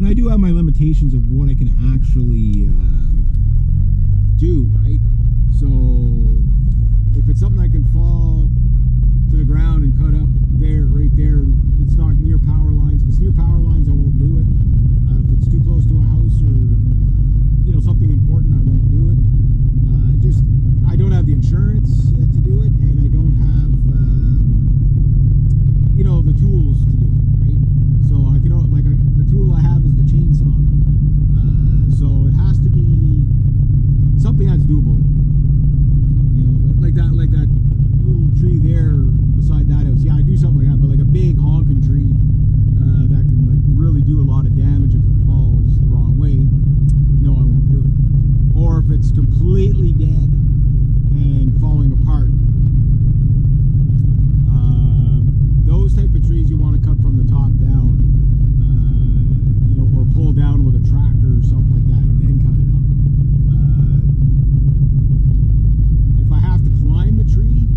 I do have my limitations of what I can actually do, right? So if it's something I can fall to the ground and cut up there, right there, and it's not near power lines. If it's near power lines, I won't do it. If it's too close to a house or something important, I won't do it. Just I don't have the insurance to do it, and I don't have the tools to do it, right? So I can the tool I have is the chainsaw. So it has to be something that's doable. Like that little tree there beside that house. Yeah, I do something like that, but like a big honking tree that can really do a lot of damage if it falls the wrong way. No, I won't do it. Or if it's completely dead and falling apart. Those type of trees you want to cut from the top down, or pull down with a tractor or something like that, and then cut it up. If I have to climb the tree,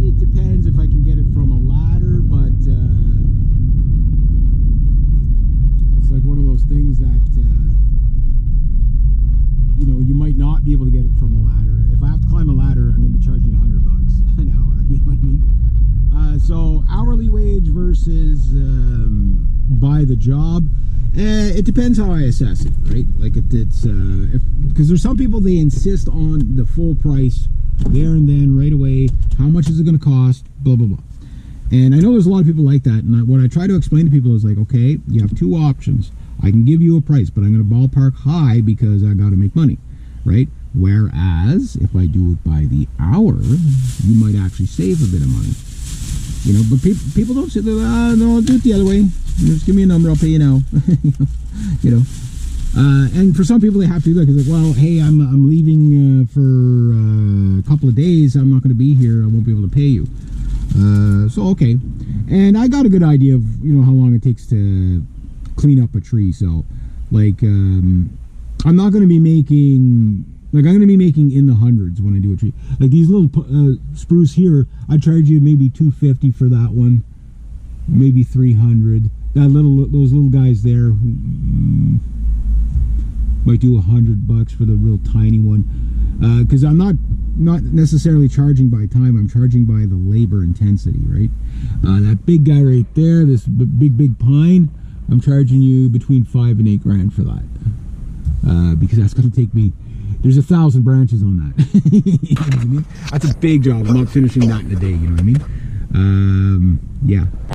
it depends if I can get it from a ladder, but it's like one of those things that you might not be able to get it from a ladder. If I have to climb a ladder, I'm going to be charging $100 an hour. You know what I mean? So hourly wage versus by the job, it depends how I assess it, right? Like because there's some people, they insist on the full price there and then right away. How much is it going to cost? Blah blah blah. And I know there's a lot of people like that. And what I try to explain to people is like, okay, you have two options. I can give you a price, but I'm going to ballpark high because I got to make money, right? Whereas if I do it by the hour, you might actually save a bit of money. But people don't say that. No, I'll do it the other way. Just give me a number, I'll pay you now. And for some people, they have to do that because, well, hey, I'm leaving for a couple of days. I'm not going to be here. I won't be able to pay you. So okay, and I got a good idea of how long it takes to clean up a tree. So I'm not going to be making. I'm going to be making in the hundreds when I do a tree. Like these little spruce here, I charge you maybe $250 for that one, maybe $300. Those little guys there might do $100 for the real tiny one. Because I'm not necessarily charging by time. I'm charging by the labor intensity, right? That big guy right there, this big pine, I'm charging you between $5,000 and $8,000 for that. Because that's going to take me. There's 1,000 branches on that. You know what I mean? That's a big job. I'm not finishing that in a day. You know what I mean? Yeah.